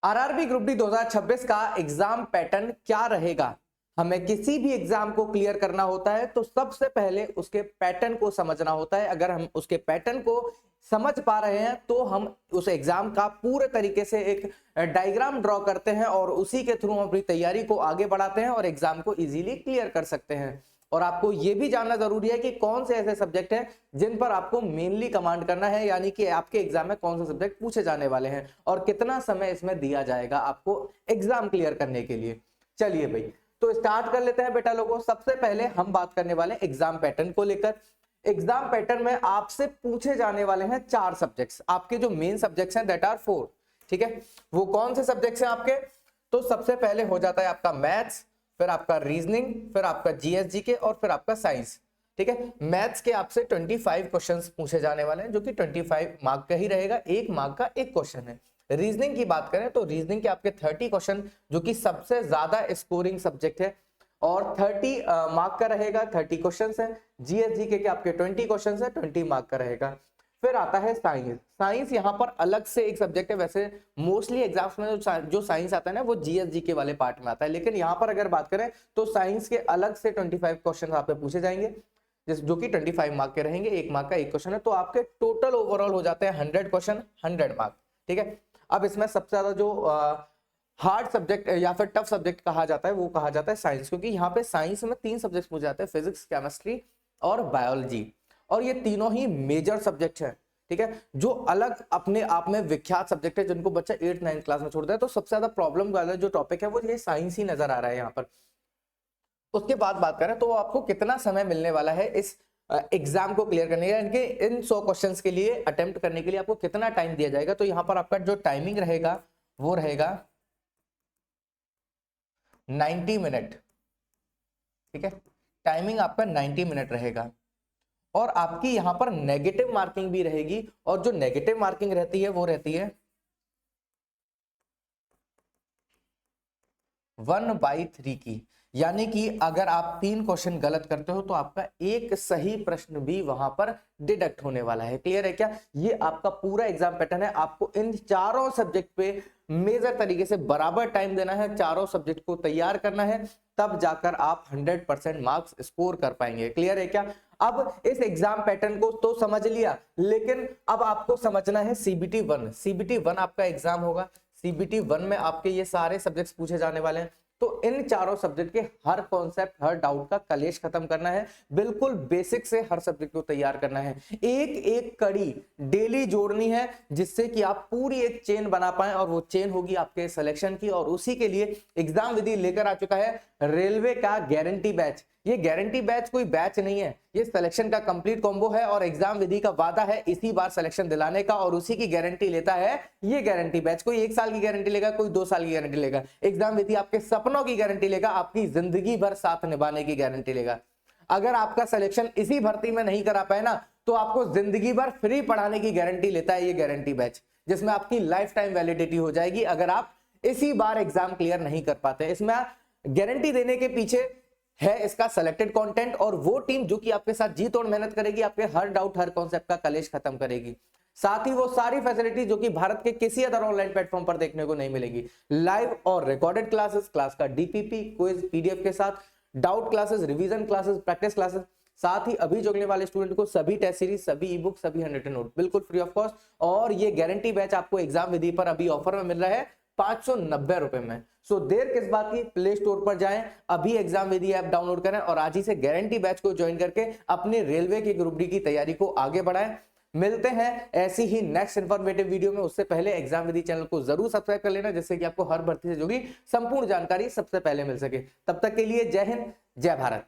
RRB group D 2026 का exam pattern क्या रहेगा। हमें किसी भी एग्जाम को क्लियर करना होता है तो सबसे पहले उसके पैटर्न को समझना होता है। अगर हम उसके पैटर्न को समझ पा रहे हैं तो हम उस एग्जाम का पूरे तरीके से एक डायग्राम ड्रॉ करते हैं और उसी के थ्रू हम अपनी तैयारी को आगे बढ़ाते हैं और एग्जाम को इजीली क्लियर कर सकते हैं। और आपको यह भी जानना जरूरी है कि कौन से ऐसे सब्जेक्ट हैं जिन पर आपको मेनली कमांड करना है, यानी कि आपके एग्जाम में कौन से सब्जेक्ट पूछे जाने वाले हैं और कितना समय इसमें दिया जाएगा आपको एग्जाम क्लियर करने के लिए। चलिए भाई, तो स्टार्ट कर लेते हैं बेटा लोगों। सबसे पहले हम बात करने वाले एग्जाम पैटर्न को लेकर। एग्जाम पैटर्न में आपसे पूछे जाने वाले हैं 4 सब्जेक्ट्स। आपके जो मेन सब्जेक्ट्स हैं दैट आर 4, ठीक है। वो कौन से सब्जेक्ट्स हैं आपके? तो सबसे पहले हो जाता है आपका मैथ्स, फिर आपका रीजनिंग, फिर आपका जीएस जीके और फिर आपका साइंस, ठीक है। मैथ्स के आपसे 25 क्वेश्चंस पूछे जाने वाले हैं जो कि 25 मार्क का ही रहेगा, 1 मार्क का 1 क्वेश्चन है। रीजनिंग की बात करें तो रीजनिंग के आपके 30 क्वेश्चन जो कि सबसे ज्यादा स्कोरिंग सब्जेक्ट है और 30 मार्क का रहेगा, 30 क्वेश्चन है। जीएस जीके के आपके 20 क्वेश्चन है, 20 मार्क का रहेगा। फिर आता है साइंस। साइंस यहाँ पर अलग से एक सब्जेक्ट है। वैसे मोस्टली एग्जाम्स में जो साइंस आता है ना वो जीएस जीके वाले पार्ट में आता है, लेकिन यहाँ पर अगर बात करें तो साइंस के अलग से 25 क्वेश्चन आपसे पूछे जाएंगे जो कि 25 मार्क के रहेंगे, 1 मार्क का 1 क्वेश्चन है। तो आपके टोटल ओवरऑल हो जाते हैं 100 क्वेश्चन, 100 मार्क, ठीक है। अब इसमें सबसे ज्यादा जो हार्ड सब्जेक्ट या फिर टफ सब्जेक्ट कहा जाता है वो कहा जाता है साइंस, क्योंकि यहाँ पे साइंस में 3 सब्जेक्ट पूछे जाते हैं, फिजिक्स, केमिस्ट्री और बायोलॉजी। और ये तीनों ही मेजर सब्जेक्ट है, ठीक है, जो अलग अपने आप में विख्यात सब्जेक्ट है जिनको बच्चा 8th 9th क्लास में छोड़ता है। तो सबसे ज्यादा प्रॉब्लम वाला जो टॉपिक है वो ये साइंस ही नजर आ रहा है यहाँ पर। उसके बाद बात करें तो आपको कितना समय मिलने वाला है इस एग्जाम को क्लियर करने के लिए, इन 100 क्वेश्चंस के लिए अटेम्प्ट करने के लिए आपको कितना टाइम दिया जाएगा। तो यहाँ पर आपका जो टाइमिंग रहेगा वो रहेगा 90 मिनट, ठीक है। टाइमिंग आपका 90 मिनट रहेगा और आपकी यहां पर नेगेटिव मार्किंग भी रहेगी और जो नेगेटिव मार्किंग रहती है वो रहती है 1/3 की। यानी कि अगर आप 3 क्वेश्चन गलत करते हो तो आपका एक सही प्रश्न भी वहां पर डिडक्ट होने वाला है। क्लियर है क्या? ये आपका पूरा एग्जाम पैटर्न है। आपको इन चारों सब्जेक्ट पे मेजर तरीके से बराबर टाइम देना है, चारों सब्जेक्ट को तैयार करना है, तब जाकर आप 100% मार्क्स स्कोर कर पाएंगे। क्लियर है क्या? अब इस एग्जाम पैटर्न को तो समझ लिया, लेकिन अब आपको समझना है सीबीटी 1। सीबीटी 1 आपका एग्जाम होगा। सीबीटी 1 में आपके ये सारे सब्जेक्ट्स पूछे जाने वाले हैं। तो इन चारों सब्जेक्ट के हर कॉन्सेप्ट, हर डाउट का कलेश खत्म करना है, बिल्कुल बेसिक से हर सब्जेक्ट को तैयार करना है। एक एक कड़ी डेली जोड़नी है जिससे कि आप पूरी एक चेन बना पाएं और वो चेन होगी आपके सिलेक्शन की। और उसी के लिए एग्जाम विधि लेकर आ चुका है रेलवे का गारंटी बैच। ये गारंटी बैच कोई बैच नहीं है, ये सिलेक्शन का कंप्लीट कॉम्बो है और एग्जाम विधि का वादा है इसी बार सिलेक्शन दिलाने का और उसी की गारंटी लेता है ये गारंटी बैच। कोई 1 साल की गारंटी लेगा, कोई 2 साल की गारंटी लेगा। एग्जाम विधि आपके सपनों की गारंटी लेगा, आपकी जिंदगी भर साथ निभाने की गारंटी लेगा। अगर आपका सिलेक्शन इसी भर्ती में नहीं करा पाए ना तो आपको जिंदगी भर फ्री पढ़ाने की गारंटी लेता है ये गारंटी बैच, जिसमें आपकी लाइफ टाइम वैलिडिटी हो जाएगी अगर आप इसी बार एग्जाम क्लियर नहीं कर पाते। इसमें गारंटी देने के पीछे है इसका सिलेक्टेड कंटेंट और वो टीम जो कि आपके साथ जी तोड़ मेहनत करेगी, आपके हर डाउट, हर कॉन्सेप्ट का कलेश खत्म करेगी। साथ ही वो सारी फैसिलिटी जो कि भारत के किसी अदर ऑनलाइन प्लेटफॉर्म पर देखने को नहीं मिलेगी। लाइव और रिकॉर्डेड क्लासेस, क्लास का डीपीपी, क्विज, पीडीएफ के साथ, doubt classes, revision classes, practice classes, साथ ही अभी जुड़ने वाले स्टूडेंट को सभी टेस्ट सीरीज, सभी ई बुक, सभी 100 नोट बिल्कुल फ्री ऑफ कॉस्ट। और ये गारंटी बैच आपको एग्जाम विधि पर अभी ऑफर में मिल रहा है 590 रुपए में। सो देर किस बात की, प्ले स्टोर पर जाएं, अभी एग्जाम विधि ऐप डाउनलोड करें और आज ही से गारंटी बैच को ज्वाइन करके अपने रेलवे की ग्रुप डी की तैयारी को आगे बढ़ाएं। मिलते हैं ऐसी ही नेक्स्ट इंफॉर्मेटिव वीडियो में। उससे पहले एग्जाम विधि चैनल को जरूर सब्सक्राइब कर लेना जिससे कि आपको हर भर्ती से जुड़ी संपूर्ण जानकारी सबसे पहले मिल सके। तब तक के लिए जय हिंद, जय भारत।